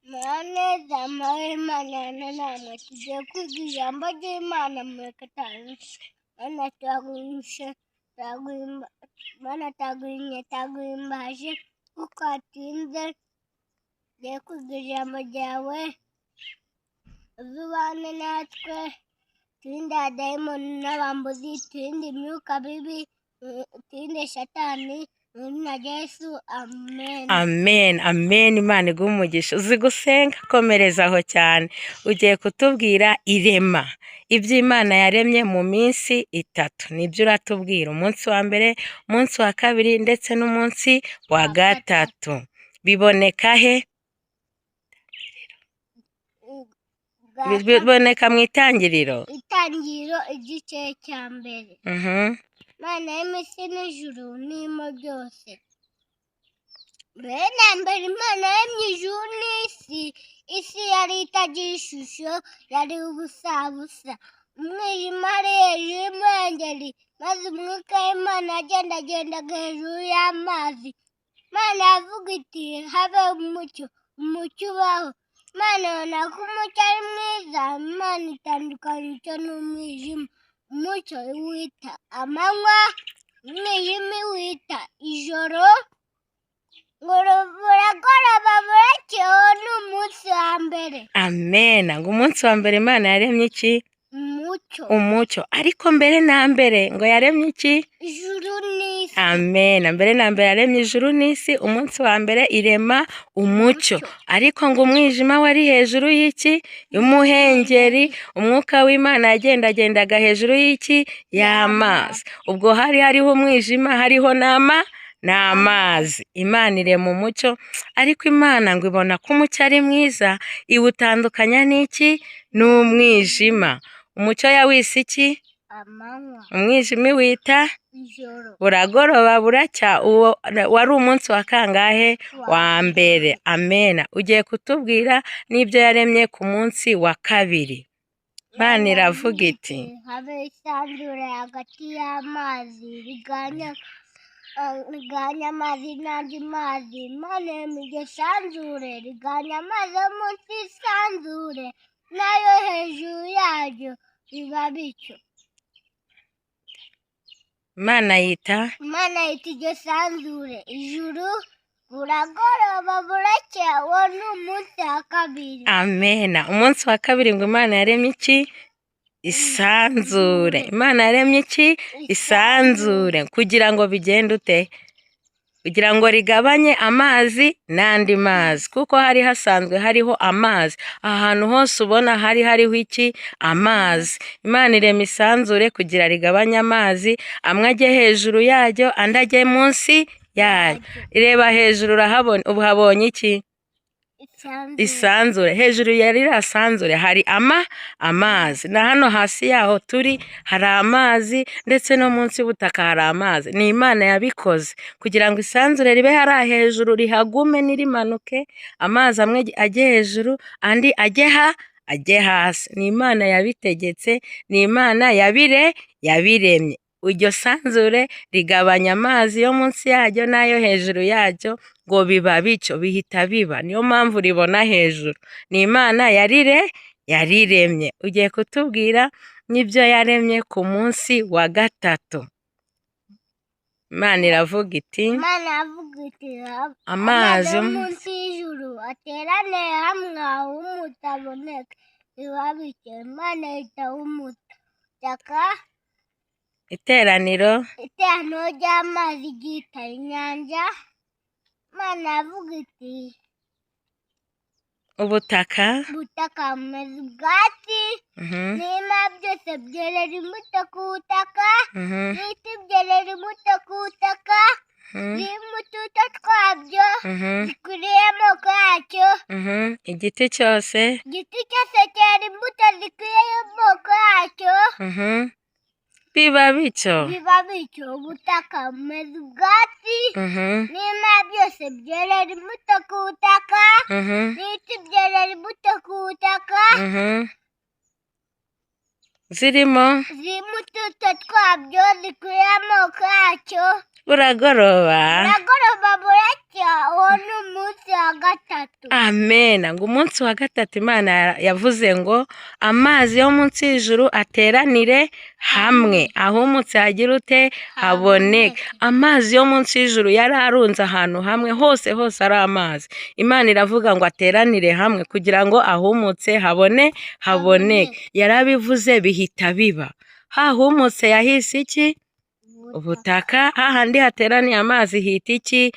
Maneza Imana namwe tugiye kwiga ijambo ry'Imana mureke taguhimbaje kuko atinze tugiye kwiga ijambo ryawe ubane natwe turinde abadayimoni n'abambuzi turinde imyuka bibi turinde satani na Yesu amen. Amen, amen. Imana iguhe umugisha. Uzi gusenga, komerezaho cyane. Ugiye kutubwira irema ibyo Imana yaremye mu minsi 3. Nibyo uratubwira, umunsi wa mbere, umunsi wa kabiri ndetse n'umunsi wa gatatu. Biboneka he? Biboneka mu itangiriro. Itangiriro igice cya mbere. Imana y'imisi n'ijuru n'imo byose. Mbere na mbere Imana yaremye ijuru n'isi. Isi yari itagira ishusho, yari ubusa. Umwijima ari hejuru y'umuhengeri, maze umwuka w'Imana yagendagendaga hejuru y'amazi. Imana yavuga iti habe umucyo, umucyo ubaho. Imana ibona ko umucyo ari mwiza. Imana itandukanya umucyo n'umwijima. Umucyo iwita amanywa, umwijima iwita ijoro. Ngo buragoroba buracyeho n'umunsi wa mbere. Amen. Ngo umunsi wa mbere Imana yaremye iki? Umucyo. Ariko mbere na mbere ngo yaremye iki? Ijuru n'isi. Amen. Mbere na mbere yaremye ijuru n'isi, umunsi wa mbere irema umucyo. Ariko ngo umwijima wari hejuru y'iki? Y'umuhengeri. Umwuka w'Imana yagendagendaga hejuru y'iki? Y'amazi. Ubwo hariho umwijima, hariho n'amazi. Imana irema umucyo, ariko Imana ngo ibona ko umucyo ari mwiza, iwutandukanya n'iki? N'umwijima. Umucyo yawise iki? Amanywa. Umwijima iwita ijoro. Buragoroba buracya. Uwo wari umunsi wa kangahe? Wa mbere. Amen. Ugiye kutubwira n'ibyo yaremye ku munsi wa kabiri. Imana iravuga iti habe isanzure hagati y'amazi riganya amazi n'andi mazi. Imana yaremye iryo sanzure riganya amazi yo munsi y'isanzure n'ayo hejuru yaryo biba bityo. Imana yita iryo sanzure ijuru. Buragoroba buracya, uwo ni umunsi wa kabiri. Amen. Umunsi wa kabiri ngo Imana yaremye iki? Isanzure. Imana yaremye iki? Isanzure. Kugira ngo bigende ute? Kugira ngo rigabanye amazi n'andi mazi, kuko hari hasanzwe hariho amazi. Ahantu hose ubona hariho iki? Amazi. Imana irema isanzure kugira rigabanye amazi, amwe ajye hejuru yaryo, andi ajye munsi yaryo. Ireba hejuru urahabona, uhabonye iki? Isanzure. Hejuru ya ririya sanzure hari amazi, na hano hasi yaho turi hari amazi, ndetse no munsi y'ubutaka hari amazi. Ni Imana yabikoze kugira ngo isanzure ribe hari hejuru, rihagume nirimanuke, amazi amwe ajye hejuru, andi ajye hasi. Ni Imana yabitegetse, ni Imana yabiremye. Iryo sanzure rigabanya amazi yo munsi yaryo n'ayo hejuru yaryo, ngo biba bityo, bihita biba. Niyo mpamvu ribona hejuru. Ni Imana yariremye. Ugiye kutubwira n'ibyo yaremye ku munsi wa gatatu. Imana iravuga iti amazi yo munsi y'ijuru aterane hamwe aho umutaboneka biba bityo. Imana yitaho umutaka. Iteraniro ry'amazi ryita inyanja. Imana yavuga iti ubutaka bumeze ubwatsi, n'ibimera byose byerera imbuto ku butaka, n'ibiti byerera imbuto ku butaka, n'imbuto twabyo zikwiriye amoko yacyo. Igiti cyose cyera imbuto zikwiriye amoko yacyo. biba bityo. Ubutaka bumeze ubwatsi, n'ibimera byose byerera imbuto ku butaka, n'ibiti byerera imbuto ku butaka, zirimo utubuto twabyo zikwiriye amoko yacyo. buragoroba. buragoroba buracya, uwo ni umunsi wa gatatu. Amen. Ngo umunsi wa gatatu Imana yavuze ngo amazi yo munsi y'ijuru ateranire hamwe, ahumutse hagira ute haboneke. Amazi yo munsi y'ijuru yari arunze ahantu hamwe, hose ari amazi. Imana iravuga ngo ateranire hamwe kugira ngo ahumutse haboneke. Yarabivuze bihita biba. Hahumutse yahise iki? Ubutaka. Hahandi hateraniye amazi hita iki?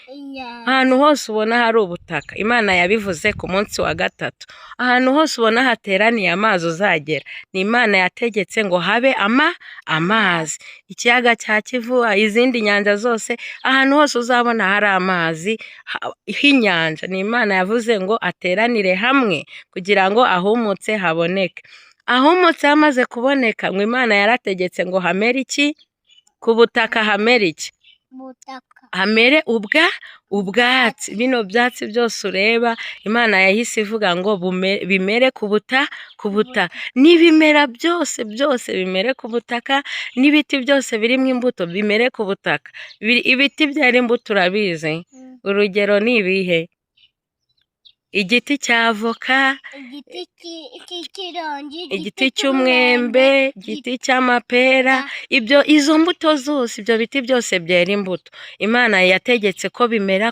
Ahantu hose ubona hari ubutaka. Imana yabivuze ku munsi wa gatatu. Ahantu hose ubona hateraniye amazi uzagera, ni Imana yategetse ngo habe amazi. Ikiyaga cya Kivu, izindi nyanja zose, ahantu hose uzabona hari amazi h'inyanja, ni Imana yavuze ngo ateranire hamwe kugira ngo ahumutse haboneke. Ahumutse hamaze kuboneka, ngo Imana yarategetse ngo hamere iki? Ku butaka hamere iki? Hamere ubwatsi. Bino byatsi byose ureba Imana yahise ivuga ngo bimere ku butaka. N'ibimera byose bimere ku butaka, n'ibiti byose birimo imbuto bimere ku butaka. Ibiti byera imbuto urabizi, urugero ni ibihe? Igiti cya avoka, igiti cy'umwembe, igiti cy'amapera, izo mbuto zose, ibyo biti byose byera imbuto. Imana yategetse ko bimera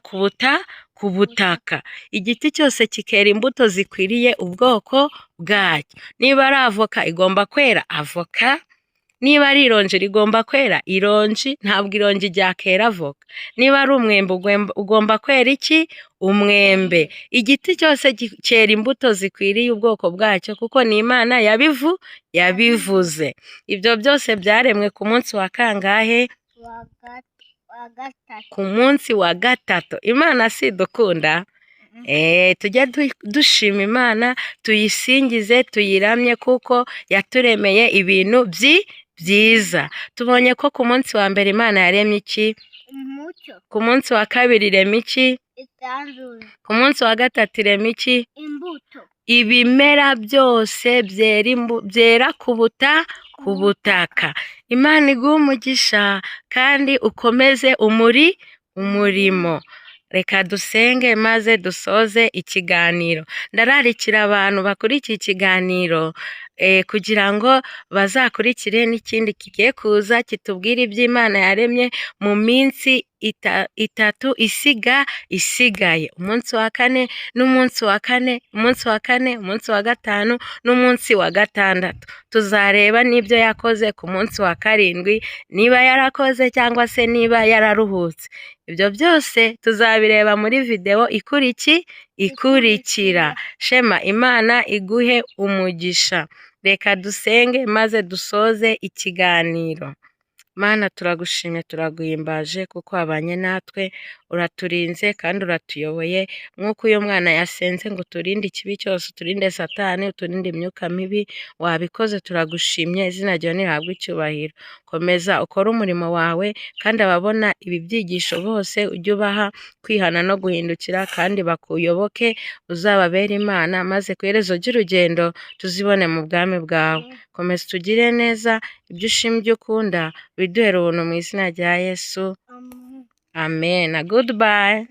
ku butaka. Igiti cyose kikera imbuto zikwiriye ubwoko bwacyo. Niba ari avoka igomba kwera avoka, niba ari ironji rigomba kwera ironji, ntabwo ironji ryakera avoka. Niba ari umwembe ugomba kwera iki? Umwembe. Igiti cyose cyera imbuto zikwiriye ubwoko bwacyo kuko ni Imana yabivuze. Ibyo byose byaremwe ku munsi wa kangahe? Ku munsi wa gatatu. Imana si dukunda? Tujya dushima Imana, tuyisingize, tuyiramye kuko yaturemeye ibintu byiza. Tubonye ko ku munsi wa mbere Imana yaremye iki? Umucyo. Ku munsi wa kabiri irema iki? Isanzure. Ku munsi wa gatatu irema iki? Imbuto. Ibimera byose byera ku butaka. Imana iguha umugisha kandi ukomeze umurimo. Reka dusenge maze dusoze ikiganiro. Ndararikira abantu bakurikiye ikiganiro kugira ngo bazakurikire n'ikindi kigiye kuza kitubwira iby'Imana yaremye mu minsi itatu isigaye. Umunsi wa kane n'umunsi wa kane, umunsi wa kane, umunsi wa gatanu n'umunsi wa gatandatu. Tuzareba n'ibyo yakoze ku munsi wa karindwi, niba yarakoze cyangwa se niba yararuhutse. Ibyo byose tuzabireba muri video ikurikira. Shema Imana iguhe umugisha. Reka dusenge maze dusoze ikiganiro. Mana turagushimye, turaguhimbaje kuko wabanye natwe, uraturinze kandi uratuyoboye. Nk'uko uyu mwana yasenze ngo turinde ikibi cyose, uturinde Satani, uturinde imyuka mibi, wabikoze. Turagushimye, izina ryawe nirihabwe icyubahiro. Komeza ukore umurimo wawe kandi ababona ibi byigisho bose ujye ubaha kwihana no guhindukira kandi bakuyoboke, uzababere Imana, maze ku iherezo ry'urugendo tuzibone mu bwami bwawe. Komeza tugire neza, ibyo ushima ibyo ukunda biduhere ubuntu mu izina rya Yesu. Amen. Goodbye.